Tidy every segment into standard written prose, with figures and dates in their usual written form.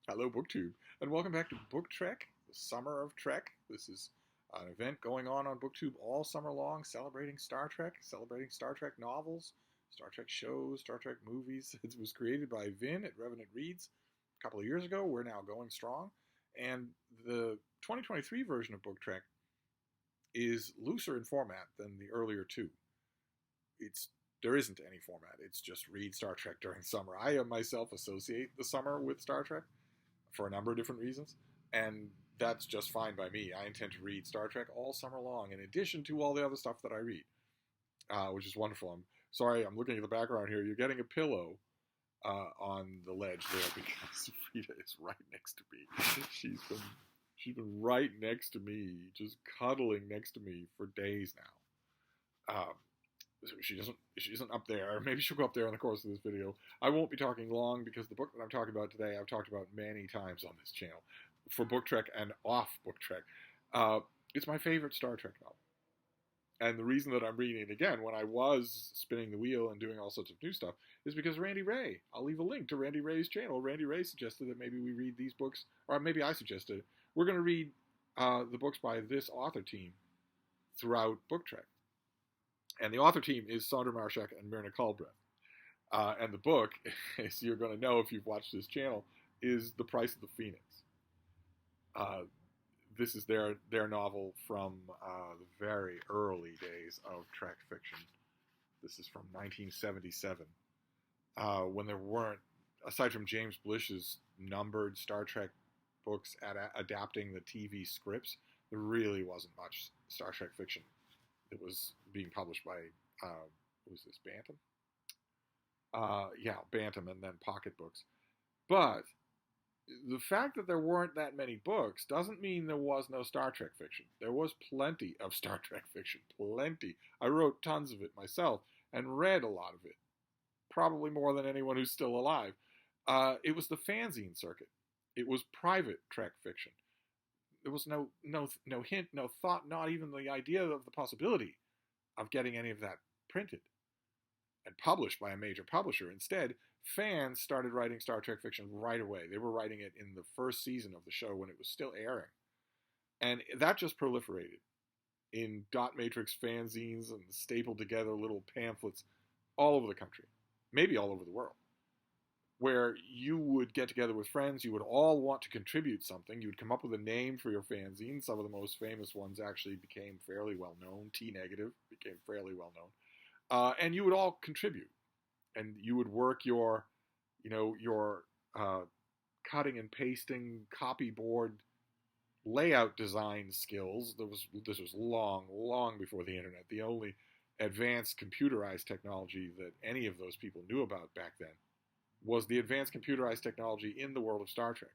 Hello, BookTube, and welcome back to Book Trek, the Summer of Trek. This is an event going on BookTube all summer long, celebrating Star Trek novels, Star Trek shows, Star Trek movies. It was created by Vin at Revenant Reads a couple of years ago. We're now going strong, and the 2023 version of Book Trek is looser in format than the earlier two. There isn't any format. It's just read Star Trek during summer. I myself associate the summer with Star Trek for a number of different reasons, and that's just fine by me. I intend to read Star Trek all summer long, in addition to all the other stuff that I read, which is wonderful. I'm sorry, I'm looking at the background here. You're getting a pillow on the ledge there because Frida is right next to me. She's been right next to me, just cuddling next to me for days now. She isn't up there. Maybe she'll go up there in the course of this video. I won't be talking long because the book that I'm talking about today, I've talked about many times on this channel for Book Trek and off Book Trek. It's my favorite Star Trek novel. And the reason that I'm reading it again when I was spinning the wheel and doing all sorts of new stuff is because Randy Ray. I'll leave a link to Randy Ray's channel. Randy Ray suggested that maybe we read these books, or maybe I suggested it. We're going to read the books by this author team throughout Book Trek. And the author team is Sandra Marshak and Myrna Culbreth. And the book, as you're going to know if you've watched this channel, is The Price of the Phoenix. This is their novel from the very early days of Trek fiction. This is from 1977, when there weren't, aside from James Blish's numbered Star Trek books adapting the TV scripts, there really wasn't much Star Trek fiction. It was being published by, who was this, Bantam? Bantam, and then Pocket Books. But the fact that there weren't that many books doesn't mean there was no Star Trek fiction. There was plenty of Star Trek fiction, plenty. I wrote tons of it myself and read a lot of it, probably more than anyone who's still alive. It was the fanzine circuit. It was private Trek fiction. There was no hint, no thought, not even the idea of the possibility of getting any of that printed and published by a major publisher. Instead, fans started writing Star Trek fiction right away. They were writing it in the first season of the show when it was still airing. And that just proliferated in dot matrix fanzines and stapled together little pamphlets all over the country, maybe all over the world, where you would get together with friends, you would all want to contribute something, you would come up with a name for your fanzine. Some of the most famous ones actually became fairly well known. T-Negative became fairly well known. And you would all contribute. And you would work your cutting and pasting, copyboard, layout design skills. This was long, long before the internet. The only advanced computerized technology that any of those people knew about back then was the advanced computerized technology in the world of Star Trek.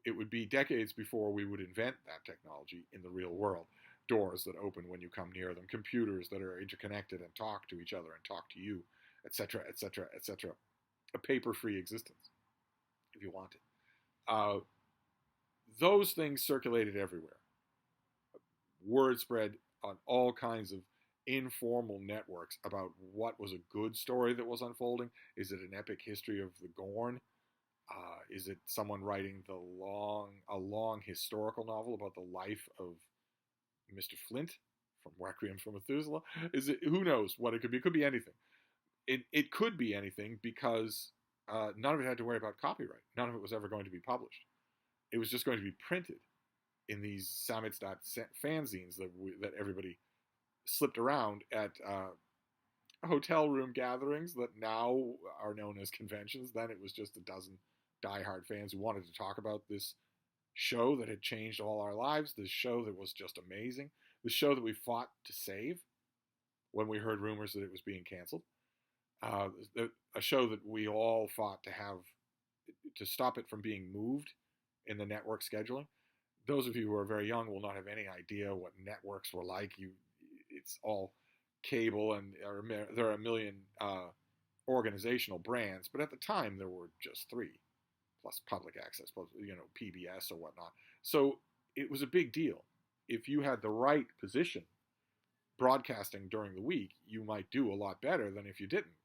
It would be decades before we would invent that technology in the real world. Doors that open when you come near them, computers that are interconnected and talk to each other and talk to you, etc., etc., etc. A paper-free existence, if you want it. Those things circulated everywhere. Word spread on all kinds of informal networks about what was a good story that was unfolding. Is it an epic history of the Gorn? Is it someone writing a long historical novel about the life of Mr. Flint from Requiem for Methuselah? Who knows what it could be? It could be anything. It could be anything because none of it had to worry about copyright. None of it was ever going to be published. It was just going to be printed in these Samitz fanzines that everybody slipped around at hotel room gatherings that now are known as conventions. Then it was just a dozen diehard fans who wanted to talk about this show that had changed all our lives, this show that was just amazing, the show that we fought to save when we heard rumors that it was being canceled, a show that we all fought to stop it from being moved in the network scheduling. Those of you who are very young will not have any idea what networks were like. It's all cable, and there are a million organizational brands, but at the time there were just three, plus public access, plus PBS or whatnot. So it was a big deal. If you had the right position broadcasting during the week, you might do a lot better than if you didn't.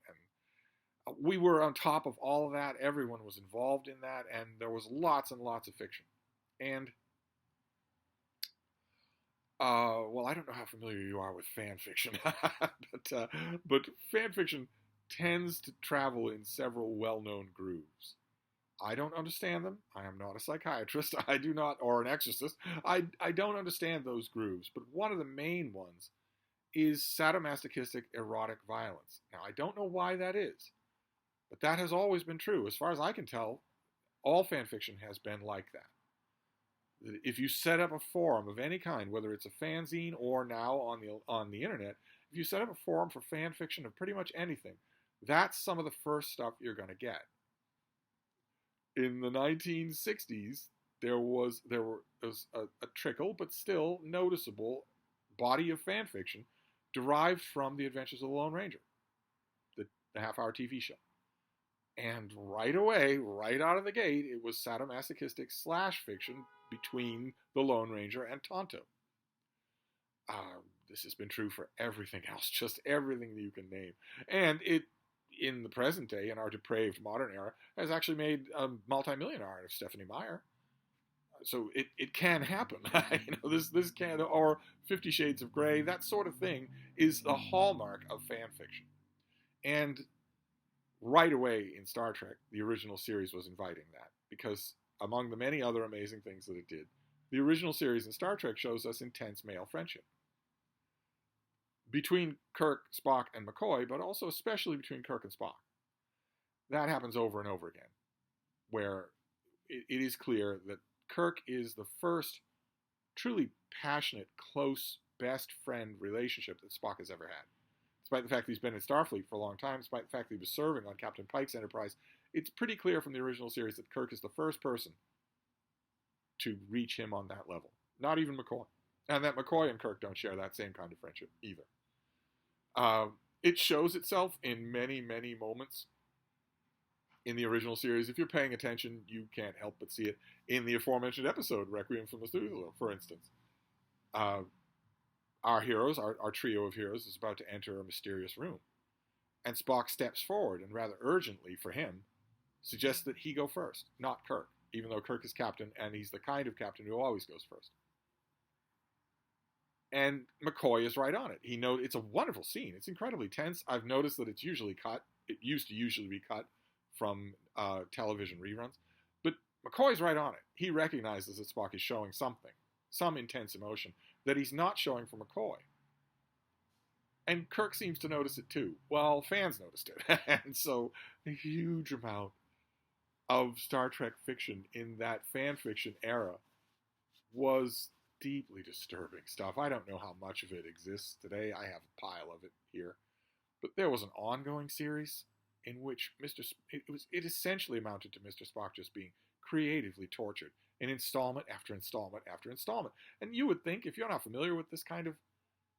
We were on top of all of that. Everyone was involved in that, and there was lots and lots of fiction. And well, I don't know how familiar you are with fan fiction, but fan fiction tends to travel in several well-known grooves. I don't understand them. I am not a psychiatrist. I do not, or an exorcist. I don't understand those grooves. But one of the main ones is sadomasochistic erotic violence. Now, I don't know why that is, but that has always been true. As far as I can tell, all fan fiction has been like that. If you set up a forum of any kind, whether it's a fanzine or now on the internet, if you set up a forum for fan fiction of pretty much anything, that's some of the first stuff you're going to get. In the 1960s, there was a trickle, but still noticeable body of fan fiction derived from The Adventures of the Lone Ranger, the half-hour TV show. And right away, right out of the gate, it was sadomasochistic slash fiction between the Lone Ranger and Tonto. This has been true for everything else, just everything that you can name. And it, in the present day, in our depraved modern era, has actually made a multi-millionaire out of Stephanie Meyer. So it can happen. This can, or 50 Shades of Grey, that sort of thing is the hallmark of fan fiction. And right away in Star Trek, the original series was inviting that, because among the many other amazing things that it did, the original series in Star Trek shows us intense male friendship between Kirk, Spock, and McCoy, but also especially between Kirk and Spock. That happens over and over again, where it is clear that Kirk is the first truly passionate, close, best friend relationship that Spock has ever had. Despite the fact that he's been in Starfleet for a long time, despite the fact that he was serving on Captain Pike's Enterprise, it's pretty clear from the original series that Kirk is the first person to reach him on that level. Not even McCoy. And that McCoy and Kirk don't share that same kind of friendship either. It shows itself in many, many moments in the original series. If you're paying attention, you can't help but see it in the aforementioned episode, Requiem for Methuselah, for instance. Our heroes, our trio of heroes, is about to enter a mysterious room. And Spock steps forward and rather urgently for him suggests that he go first, not Kirk, even though Kirk is captain and he's the kind of captain who always goes first. And McCoy is right on it. It's a wonderful scene. It's incredibly tense. I've noticed that it's usually cut. It used to usually be cut from television reruns. But McCoy's right on it. He recognizes that Spock is showing something, some intense emotion, that he's not showing for McCoy. And Kirk seems to notice it too. Well, fans noticed it. And so a huge amount of Star Trek fiction in that fan fiction era was deeply disturbing stuff. I don't know how much of it exists today. I have a pile of it here. But there was an ongoing series in which it essentially amounted to Mr. Spock just being creatively tortured in installment after installment after installment. And you would think, if you're not familiar with this kind of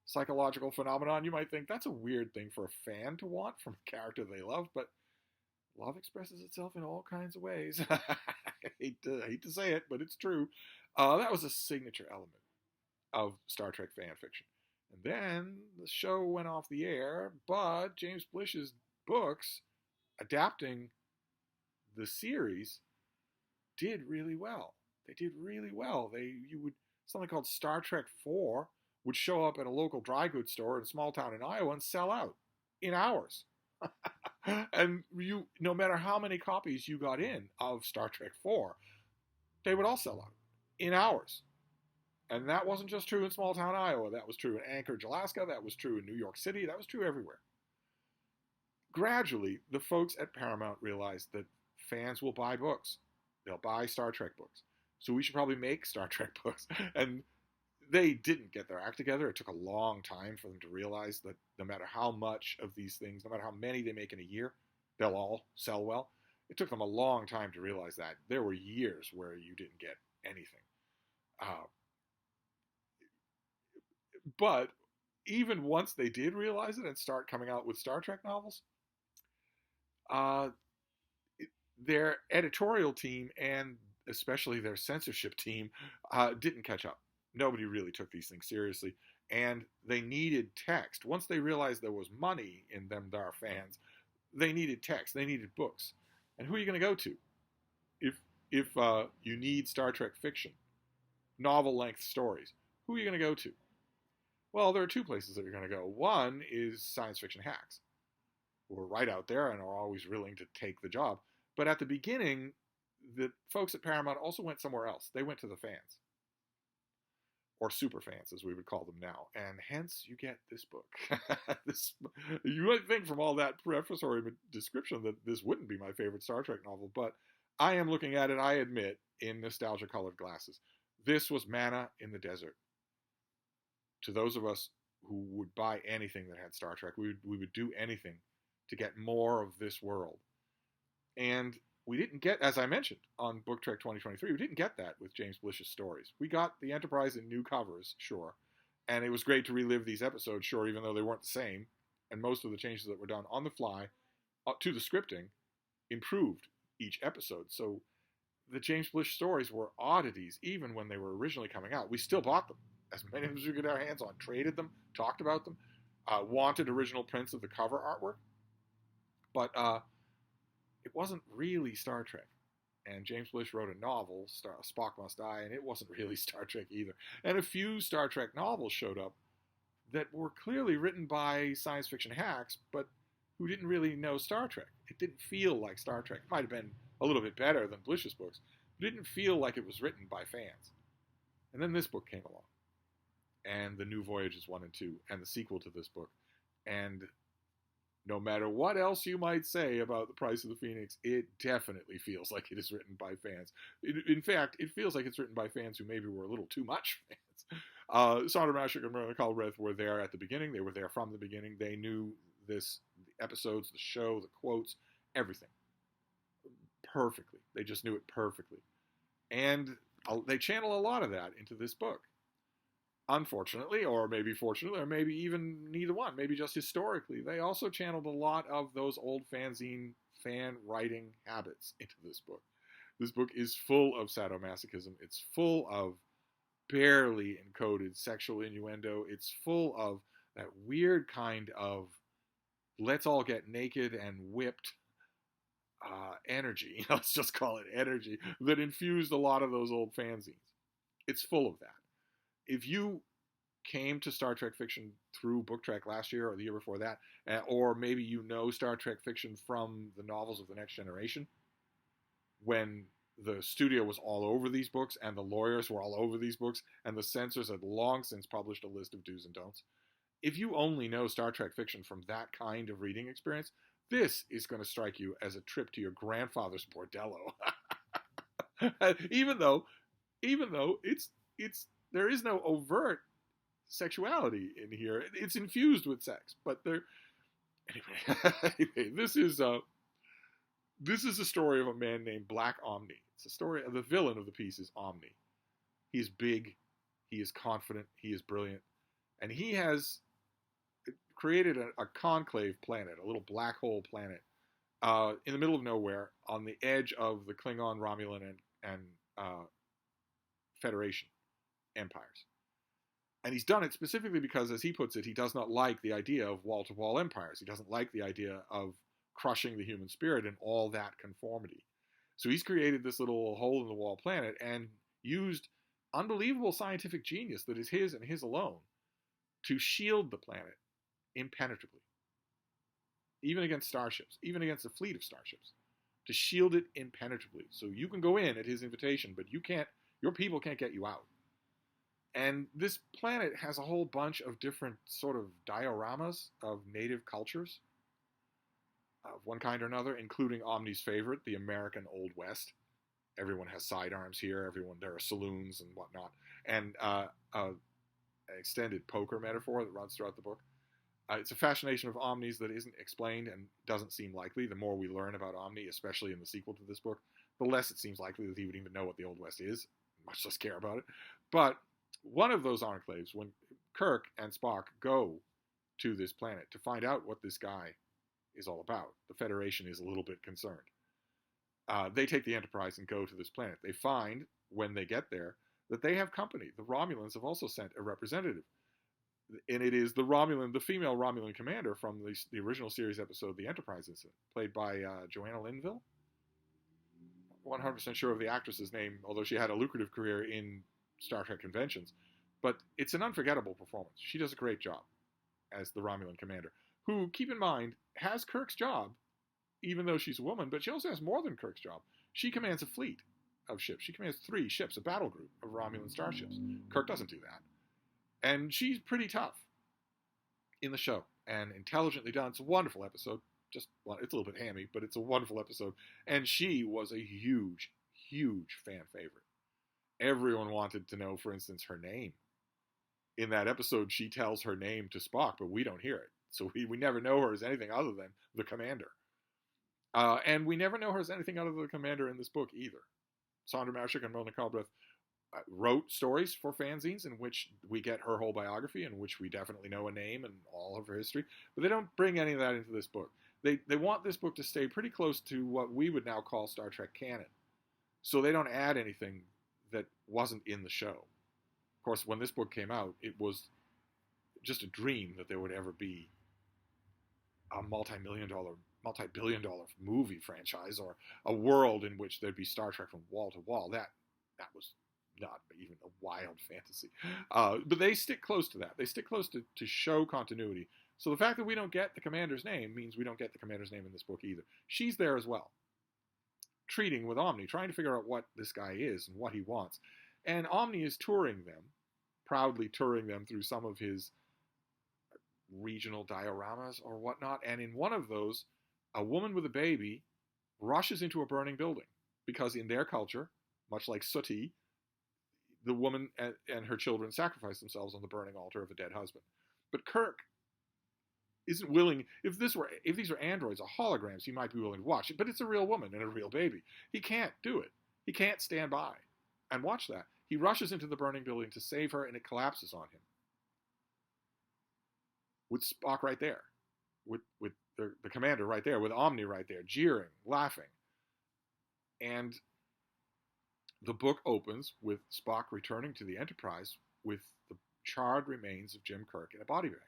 psychological phenomenon, you might think that's a weird thing for a fan to want from a character they love, but love expresses itself in all kinds of ways. I hate to say it, but it's true. That was a signature element of Star Trek fan fiction. And then the show went off the air, but James Blish's books adapting the series did really well. They did really well. Something called Star Trek 4 would show up at a local dry goods store in a small town in Iowa and sell out in hours. And no matter how many copies you got in of Star Trek 4, they would all sell out in hours. And that wasn't just true in small town Iowa. That was true in Anchorage, Alaska. That was true in New York City. That was true everywhere. Gradually, the folks at Paramount realized that fans will buy books. They'll buy Star Trek books. So we should probably make Star Trek books. And they didn't get their act together. It took a long time for them to realize that no matter how much of these things, no matter how many they make in a year, they'll all sell well. It took them a long time to realize that. There were years where you didn't get anything. But even once they did realize it and start coming out with Star Trek novels, their editorial team and especially their censorship team didn't catch up. Nobody really took these things seriously, and they needed text. Once they realized there was money in them, our fans, they needed text, they needed books. And who are you going to go to if you need Star Trek fiction, novel-length stories? Who are you going to go to? Well, there are two places that you're going to go. One is science fiction hacks, who are right out there and are always willing to take the job. But at the beginning, the folks at Paramount also went somewhere else. They went to the fans, or super fans, as we would call them now. And hence, you get this book. You might think from all that prefatory description that this wouldn't be my favorite Star Trek novel, but I am looking at it, I admit, in nostalgia-colored glasses. This was manna in the desert. To those of us who would buy anything that had Star Trek, we would do anything to get more of this world. And we didn't get, as I mentioned on Book Trek 2023, we didn't get that with James Blish's stories. We got the Enterprise in new covers, sure. And it was great to relive these episodes, sure, even though they weren't the same. And most of the changes that were done on the fly to the scripting improved each episode. So the James Blish stories were oddities, even when they were originally coming out. We still bought them, as many as we could get our hands on, traded them, talked about them, wanted original prints of the cover artwork. But it wasn't really Star Trek. And James Blish wrote a novel, Spock Must Die, and it wasn't really Star Trek either. And a few Star Trek novels showed up that were clearly written by science fiction hacks, but who didn't really know Star Trek. It didn't feel like Star Trek. It might have been a little bit better than Blish's books, but it didn't feel like it was written by fans. And then this book came along, and The New Voyages 1 and 2, and the sequel to this book. And no matter what else you might say about The Price of the Phoenix, it definitely feels like it is written by fans. In fact, it feels like it's written by fans who maybe were a little too much fans. Sandra Mashik and Myrna Culbreth were there at the beginning. They were there from the beginning. They knew the episodes, the show, the quotes, everything perfectly. They just knew it perfectly. And they channel a lot of that into this book. Unfortunately, or maybe fortunately, or maybe even neither one, maybe just historically, they also channeled a lot of those old fanzine fan writing habits into this book. This book is full of sadomasochism. It's full of barely encoded sexual innuendo. It's full of that weird kind of let's all get naked and whipped energy. Let's just call it energy that infused a lot of those old fanzines. It's full of that. If you came to Star Trek fiction through Book Trek last year or the year before that, or maybe you know Star Trek fiction from the novels of The Next Generation, when the studio was all over these books and the lawyers were all over these books and the censors had long since published a list of do's and don'ts, if you only know Star Trek fiction from that kind of reading experience, this is going to strike you as a trip to your grandfather's bordello. even though it's there is no overt sexuality in here. It's infused with sex, but there. Anyway, this is a story of a man named Black Omni. It's a story of the villain of the piece is Omni. He is big, he is confident, he is brilliant, and he has created a conclave planet, a little black hole planet, in the middle of nowhere, on the edge of the Klingon, Romulan, and Federation empires. And he's done it specifically because, as he puts it, he does not like the idea of wall-to-wall empires. He doesn't like the idea of crushing the human spirit and all that conformity. So he's created this little hole-in-the-wall planet and used unbelievable scientific genius that is his and his alone to shield the planet impenetrably. Even against starships, even against a fleet of starships. To shield it impenetrably. So you can go in at his invitation, but your people can't get you out. And this planet has a whole bunch of different sort of dioramas of native cultures of one kind or another, including Omni's favorite, the American Old West. Everyone has sidearms here. There are saloons and whatnot. And an extended poker metaphor that runs throughout the book. It's a fascination of Omnis that isn't explained and doesn't seem likely. The more we learn about Omni, especially in the sequel to this book, the less it seems likely that he would even know what the Old West is, much less care about it. But one of those enclaves, when Kirk and Spock go to this planet to find out what this guy is all about, the Federation is a little bit concerned. They take the Enterprise and go to this planet. They find, when they get there, that they have company. The Romulans have also sent a representative. And it is the female Romulan commander from the original series episode, The Enterprise Incident, played by Joanna Linville. 100% sure of the actress's name, although she had a lucrative career in Star Trek conventions. But it's an unforgettable performance. She does a great job as the Romulan commander, who, keep in mind, has Kirk's job, even though she's a woman, but she also has more than Kirk's job. She commands a fleet of ships. She commands 3 ships, a battle group of Romulan starships. Kirk doesn't do that. And she's pretty tough in the show and intelligently done. It's a wonderful episode. It's a little bit hammy, but it's a wonderful episode. And she was a huge, huge fan favorite. Everyone wanted to know, for instance, her name. In that episode, she tells her name to Spock, but we don't hear it. So we never know her as anything other than the commander. And we never know her as anything other than the commander in this book either. Sandra Marshak and Mona Calbreth wrote stories for fanzines in which we get her whole biography, in which we definitely know a name and all of her history, but they don't bring any of that into this book. They want this book to stay pretty close to what we would now call Star Trek canon. So they don't add anything that wasn't in the show. Of course, when this book came out, it was just a dream that there would ever be a multi-billion dollar movie franchise or a world in which there'd be Star Trek from wall to wall. That was not even a wild fantasy. But they stick close to that. They stick close to show continuity. So the fact that we don't get the commander's name means we don't get the commander's name in this book either. She's there as well, treating with Omni, trying to figure out what this guy is and what he wants. And Omni is touring them, proudly touring them through some of his regional dioramas or whatnot. And in one of those, a woman with a baby rushes into a burning building because in their culture, much like Sooty, the woman and her children sacrifice themselves on the burning altar of a dead husband. But Kirk isn't willing. If these were androids or holograms, he might be willing to watch it. But it's a real woman and a real baby. He can't do it. He can't stand by and watch that. He rushes into the burning building to save her, and it collapses on him. With Spock right there, with the commander right there, with Omni right there, jeering, laughing. And the book opens with Spock returning to the Enterprise with the charred remains of Jim Kirk in a body bag.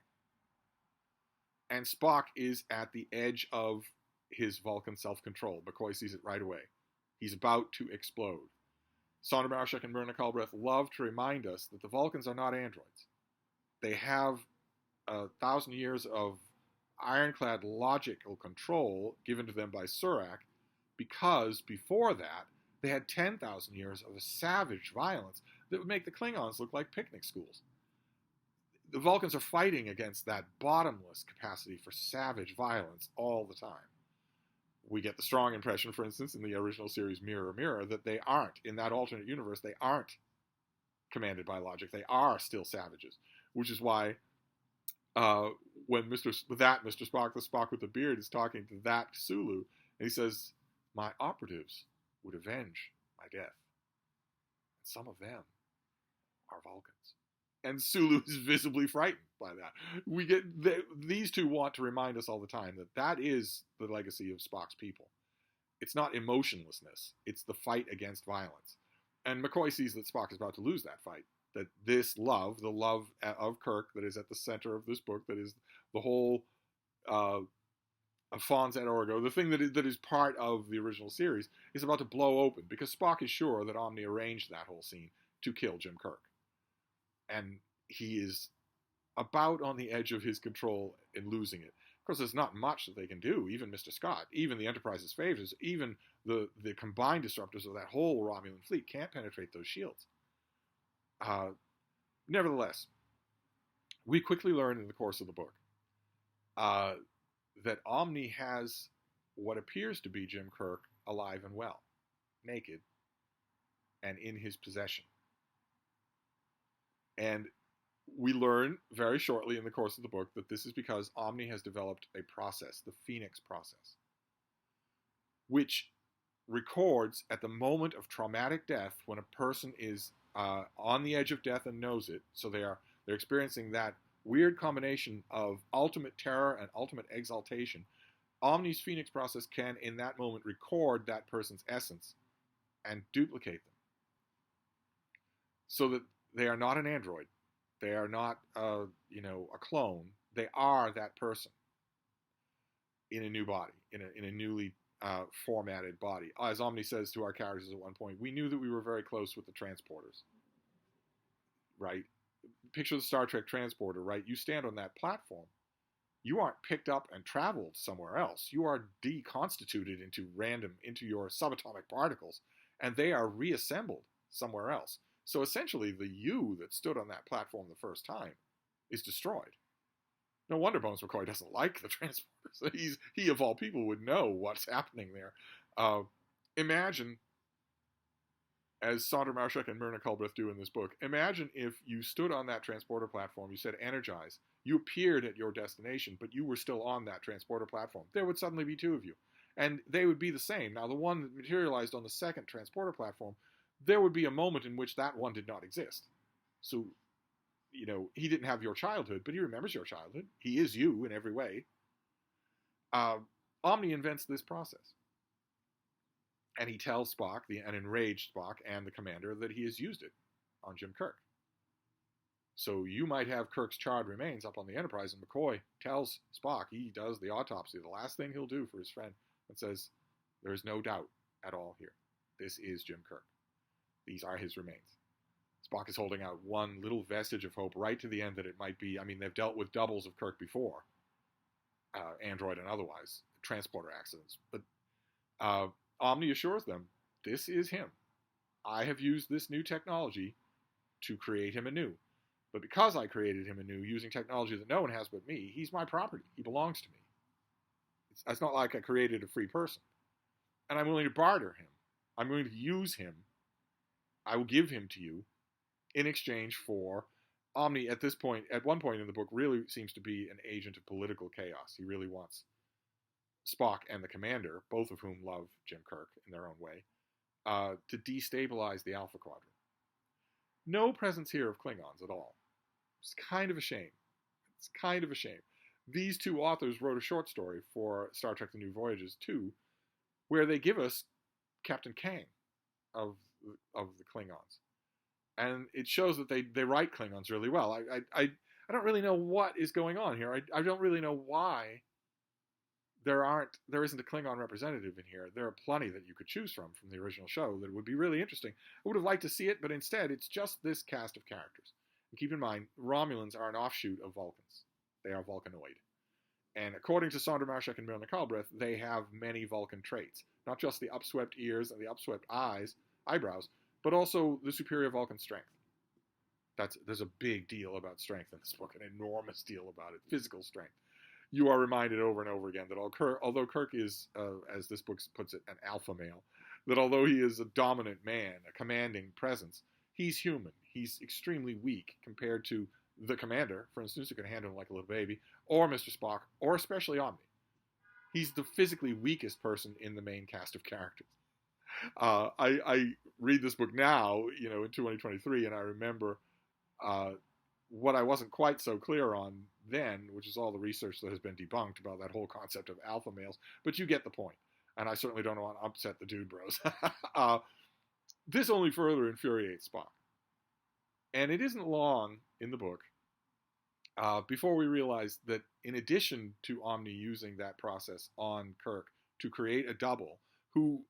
And Spock is at the edge of his Vulcan self-control. McCoy sees it right away. He's about to explode. Sandra Marshak and Myrna Calbreth love to remind us that the Vulcans are not androids. They have 1,000 years of ironclad logical control given to them by Surak, because before that, they had 10,000 years of a savage violence that would make the Klingons look like picnic schools. The Vulcans are fighting against that bottomless capacity for savage violence all the time. We get the strong impression, for instance, in the original series Mirror, Mirror, that they aren't, in that alternate universe, they aren't commanded by logic. They are still savages, which is why when Mr. Spock, the Spock with the beard, is talking to that Sulu, and he says, "My operatives would avenge my death. And some of them are Vulcans." And Sulu is visibly frightened by that. These two want to remind us all the time that is the legacy of Spock's people. It's not emotionlessness. It's the fight against violence. And McCoy sees that Spock is about to lose that fight. That this love, the love of Kirk that is at the center of this book, that is the whole Fons et Orgo, the thing that is part of the original series, is about to blow open because Spock is sure that Omni arranged that whole scene to kill Jim Kirk. And he is about on the edge of his control and losing it. Of course, there's not much that they can do. Even Mr. Scott, even the Enterprise's phasers, even the combined disruptors of that whole Romulan fleet can't penetrate those shields. Nevertheless, we quickly learn in the course of the book that Omni has what appears to be Jim Kirk alive and well, naked, and in his possession. And we learn very shortly in the course of the book that this is because Omni has developed a process, the Phoenix process, which records at the moment of traumatic death, when a person is on the edge of death and knows it, so they're experiencing that weird combination of ultimate terror and ultimate exaltation. Omni's Phoenix process can, in that moment, record that person's essence and duplicate them so that they are not an android. They are not, a clone. They are that person in a new body, in a newly formatted body. As Omni says to our characters at one point, we knew that we were very close with the transporters, right? Picture the Star Trek transporter, right? You stand on that platform. You aren't picked up and traveled somewhere else. You are deconstituted into your subatomic particles, and they are reassembled somewhere else. So essentially, the you that stood on that platform the first time is destroyed. No wonder Bones McCoy doesn't like the transporters. He of all people would know what's happening there. Imagine, as Sandra Marshak and Myrna Culbreth do in this book, imagine if you stood on that transporter platform, you said energize, you appeared at your destination, but you were still on that transporter platform. There would suddenly be two of you, and they would be the same. Now, the one that materialized on the second transporter platform, there would be a moment in which that one did not exist. So, he didn't have your childhood, but he remembers your childhood. He is you in every way. Omni invents this process. And he tells Spock, an enraged Spock, and the commander, that he has used it on Jim Kirk. So you might have Kirk's charred remains up on the Enterprise, and McCoy tells Spock, he does the autopsy, the last thing he'll do for his friend, and says, there is no doubt at all here. This is Jim Kirk. These are his remains. Spock is holding out one little vestige of hope right to the end that it might be, they've dealt with doubles of Kirk before, android and otherwise, transporter accidents. But Omni assures them, this is him. I have used this new technology to create him anew. But because I created him anew using technology that no one has but me, he's my property. He belongs to me. It's not like I created a free person. And I'm willing to barter him. I'm willing to use him. I will give him to you in exchange for Omni at one point in the book, really seems to be an agent of political chaos. He really wants Spock and the commander, both of whom love Jim Kirk in their own way, to destabilize the Alpha Quadrant. No presence here of Klingons at all. It's kind of a shame. It's kind of a shame. These two authors wrote a short story for Star Trek The New Voyages 2, where they give us Captain Kang of the Klingons. And it shows that they write Klingons really well. I don't really know what is going on here. I don't really know why there isn't a Klingon representative in here. There are plenty that you could choose from the original show that would be really interesting. I would have liked to see it, but instead it's just this cast of characters. And keep in mind, Romulans are an offshoot of Vulcans. They are Vulcanoid. And according to Sandra Marshak and Myrna Culbreth, they have many Vulcan traits. Not just the upswept ears and the upswept eyebrows, but also the superior Vulcan strength. There's a big deal about strength in this book, an enormous deal about it, physical strength. You are reminded over and over again that although Kirk is, as this book puts it, an alpha male, that although he is a dominant man, a commanding presence, he's human. He's extremely weak compared to the commander, for instance, who can handle him like a little baby, or Mr. Spock, or especially Omni. He's the physically weakest person in the main cast of characters. I read this book now, in 2023, and I remember what I wasn't quite so clear on then, which is all the research that has been debunked about that whole concept of alpha males, but you get the point. And I certainly don't want to upset the dude bros. This only further infuriates Spock. And it isn't long in the book before we realize that in addition to Omni using that process on Kirk to create a double who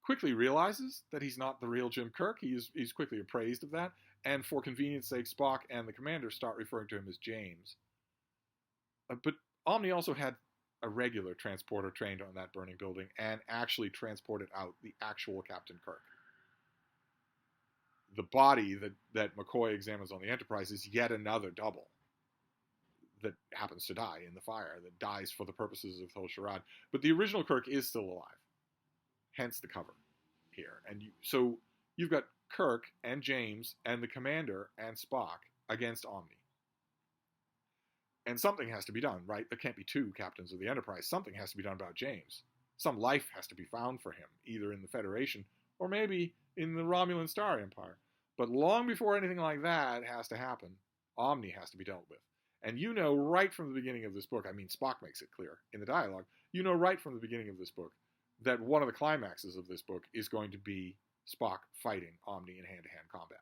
quickly realizes that he's not the real Jim Kirk, he's quickly appraised of that, and for convenience sake, Spock and the commander start referring to him as James. But Omni also had a regular transporter trained on that burning building and actually transported out the actual Captain Kirk. The body that McCoy examines on the Enterprise is yet another double that happens to die in the fire, that dies for the purposes of the whole charade. But the original Kirk is still alive, hence the cover here. And so you've got Kirk and James and the commander and Spock against Omni. And something has to be done, right? There can't be two captains of the Enterprise. Something has to be done about James. Some life has to be found for him, either in the Federation or maybe in the Romulan Star Empire. But long before anything like that has to happen, Omni has to be dealt with. And right from the beginning of this book, Spock makes it clear in the dialogue, right from the beginning of this book that one of the climaxes of this book is going to be Spock fighting Omni in hand-to-hand combat.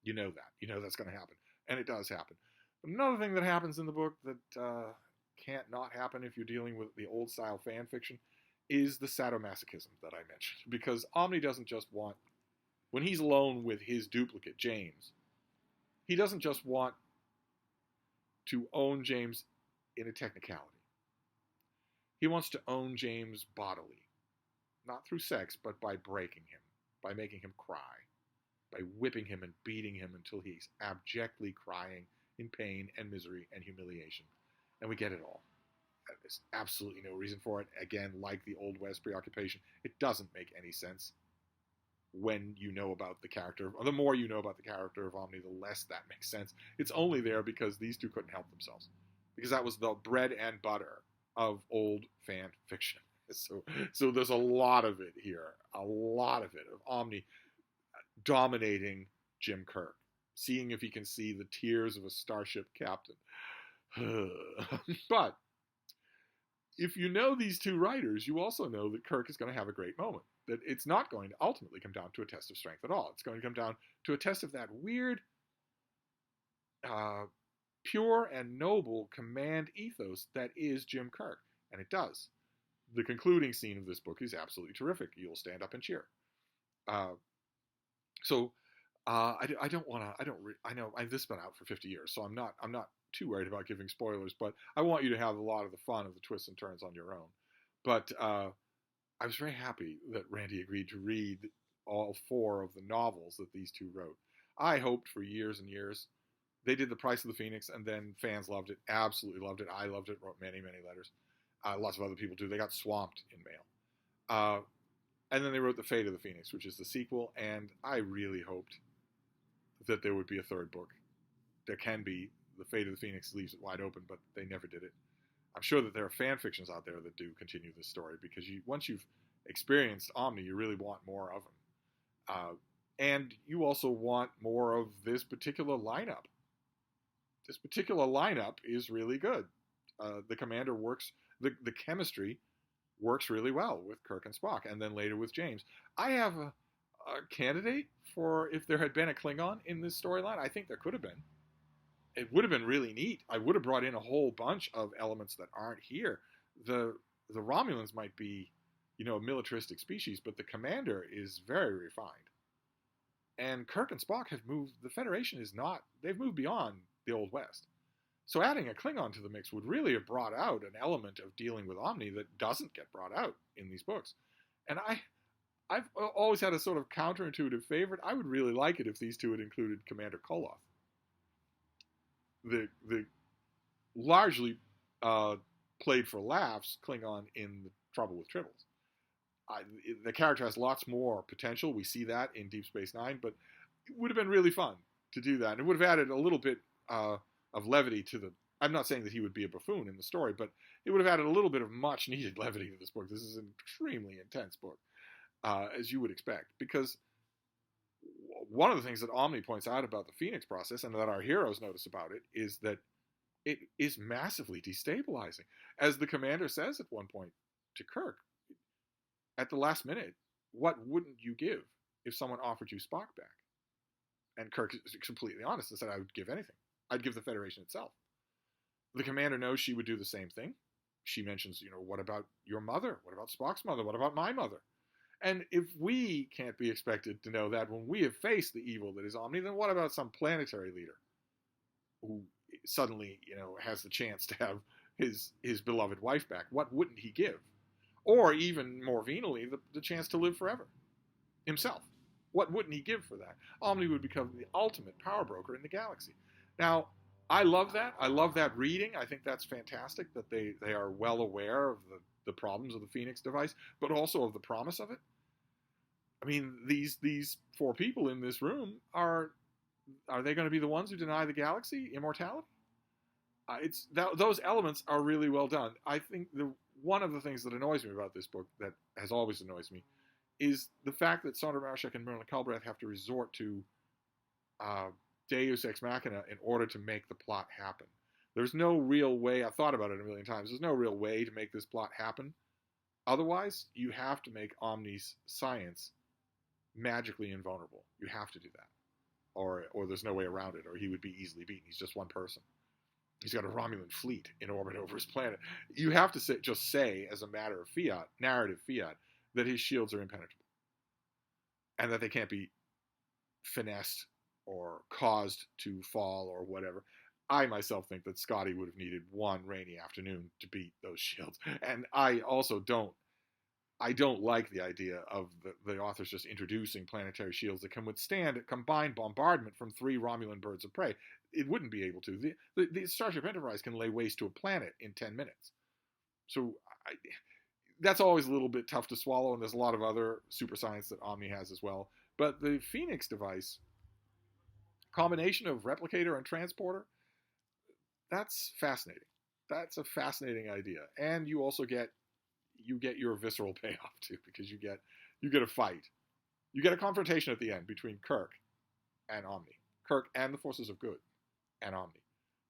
You know that. You know that's going to happen. and it does happen. Another thing that happens in the book that can't not happen if you're dealing with the old style fan fiction is the sadomasochism that I mentioned. Because Omni doesn't just want, when he's alone with his duplicate, James, he doesn't just want to own James in a technicality. He wants to own James bodily. Not through sex, but by breaking him, by making him cry, by whipping him and beating him until he's abjectly crying in pain and misery and humiliation. And we get it all. There's absolutely no reason for it. Again, like the Old West preoccupation, it doesn't make any sense when you know about the character. The more you know about the character of Omni, the less that makes sense. It's only there because these two couldn't help themselves. Because that was the bread and butter of old fan fiction. So there's a lot of it here. A lot of it, of Omni dominating Jim Kirk. Seeing if he can see the tears of a starship captain. But if you know these two writers, you also know that Kirk is going to have a great moment. That it's not going to ultimately come down to a test of strength at all. It's going to come down to a test of that weird, pure and noble command ethos that is Jim Kirk. And it does. The concluding scene of this book is absolutely terrific. You'll stand up and cheer. I don't want to. I know this has been out for 50 years, so I'm not too worried about giving spoilers. But I want you to have a lot of the fun of the twists and turns on your own. But I was very happy that Randy agreed to read all 4 of the novels that these two wrote. I hoped for years and years. They did The Price of the Phoenix, and then fans loved it, absolutely loved it. I loved it, wrote many, many letters. Lots of other people too. They got swamped in mail. And then they wrote The Fate of the Phoenix, which is the sequel, and I really hoped that there would be a 3rd book. There can be. The Fate of the Phoenix leaves it wide open, but they never did it. I'm sure that there are fan fictions out there that do continue this story, because once you've experienced Omni, you really want more of him. And you also want more of this particular lineup. This particular lineup is really good. The commander works, the chemistry works really well with Kirk and Spock, and then later with James. I have a candidate for if there had been a Klingon in this storyline. I think there could have been. It would have been really neat. I would have brought in a whole bunch of elements that aren't here. The Romulans might be, a militaristic species, but the commander is very refined. And Kirk and Spock have moved. The Federation is not. They've moved beyond the Old West. So adding a Klingon to the mix would really have brought out an element of dealing with Omni that doesn't get brought out in these books. And I've always had a sort of counterintuitive favorite. I would really like it if these two had included Commander Koloth. The largely played for laughs Klingon in The Trouble with Tribbles. The character has lots more potential. We see that in Deep Space Nine, but it would have been really fun to do that. And it would have added a little bit of levity to the... I'm not saying that he would be a buffoon in the story, but it would have added a little bit of much-needed levity to this book. This is an extremely intense book, as you would expect, because one of the things that Omni points out about the Phoenix process, and that our heroes notice about it, is that it is massively destabilizing. As the commander says at one point to Kirk, at the last minute, what wouldn't you give if someone offered you Spock back? And Kirk is completely honest and said, I would give anything. I'd give the Federation itself. The commander knows she would do the same thing. She mentions, what about your mother? What about Spock's mother? What about my mother? And if we can't be expected to know that when we have faced the evil that is Omni, then what about some planetary leader who suddenly, has the chance to have his beloved wife back? What wouldn't he give? Or even more venally, the chance to live forever himself. What wouldn't he give for that? Omni would become the ultimate power broker in the galaxy. Now, I love that. I love that reading. I think that's fantastic that they are well aware of the problems of the Phoenix device, but also of the promise of it. I mean, these 4 people in this room are they going to be the ones who deny the galaxy immortality? Those elements are really well done. I think one of the things that annoys me about this book, that has always annoyed me, is the fact that Sandra Marshak and Merlin Culbreth have to resort to Deus Ex Machina in order to make the plot happen. There's no real way, I've thought about it a million times, there's no real way to make this plot happen. Otherwise, you have to make Omni's science magically invulnerable. You have to do that. or there's no way around it, or he would be easily beaten. He's just one person. He's got a Romulan fleet in orbit over his planet. You have to just say, as a matter of fiat, narrative fiat, that his shields are impenetrable and that they can't be finessed or caused to fall or whatever. I myself think that Scotty would have needed one rainy afternoon to beat those shields. And I also don't like the idea of the authors just introducing planetary shields that can withstand a combined bombardment from 3 Romulan birds of prey. It wouldn't be able to. The Starship Enterprise can lay waste to a planet in 10 minutes. So that's always a little bit tough to swallow, and there's a lot of other super science that Omni has as well. But the Phoenix device, combination of replicator and transporter, that's fascinating. That's a fascinating idea. And you also get your visceral payoff too, because you get a fight. You get a confrontation at the end between Kirk and Omni. Kirk and the Forces of Good and Omni.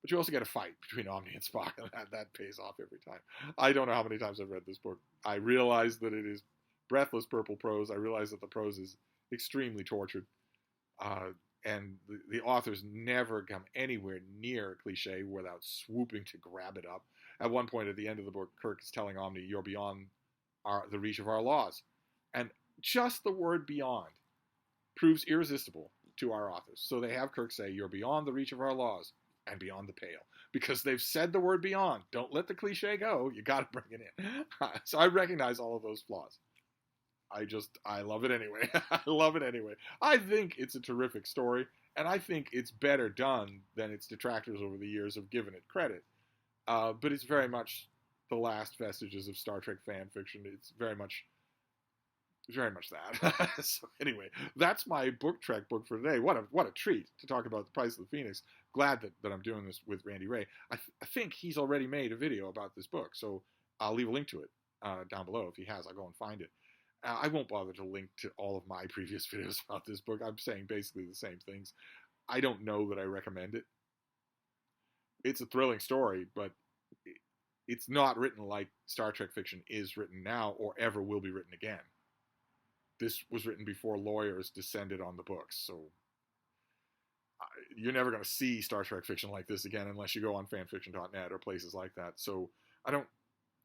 But you also get a fight between Omni and Spock, and that pays off every time. I don't know how many times I've read this book. I realize that it is breathless purple prose. I realize that the prose is extremely tortured. And the authors never come anywhere near a cliche without swooping to grab it up. At one point at the end of the book, Kirk is telling Omni, "You're beyond the reach of our laws." And just the word beyond proves irresistible to our authors. So they have Kirk say, "You're beyond the reach of our laws and beyond the pale." Because they've said the word beyond. Don't let the cliche go. You got to bring it in. So I recognize all of those flaws. I love it anyway. I love it anyway. I think it's a terrific story, and I think it's better done than its detractors over the years have given it credit. But it's very much the last vestiges of Star Trek fan fiction. It's very much that. So anyway, that's my book trek book for today. What a treat to talk about The Price of the Phoenix. Glad that I'm doing this with Randy Ray. I think he's already made a video about this book, so I'll leave a link to it down below. If he has, I'll go and find it. I won't bother to link to all of my previous videos about this book. I'm saying basically the same things. I don't know that I recommend it. It's a thrilling story, but it's not written like Star Trek fiction is written now or ever will be written again. This was written before lawyers descended on the books, so you're never going to see Star Trek fiction like this again unless you go on fanfiction.net or places like that. So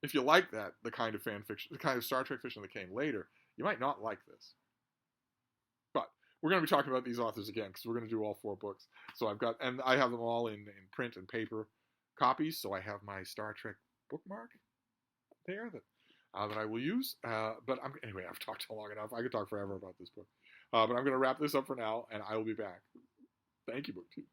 if you like that, the kind of fan fiction, the kind of Star Trek fiction that came later, you might not like this. But we're going to be talking about these authors again because we're going to do all 4 books. So I have them all in print and paper copies. So I have my Star Trek bookmark there that I will use. But anyway, I've talked long enough. I could talk forever about this book. But I'm going to wrap this up for now, and I will be back. Thank you, BookTube.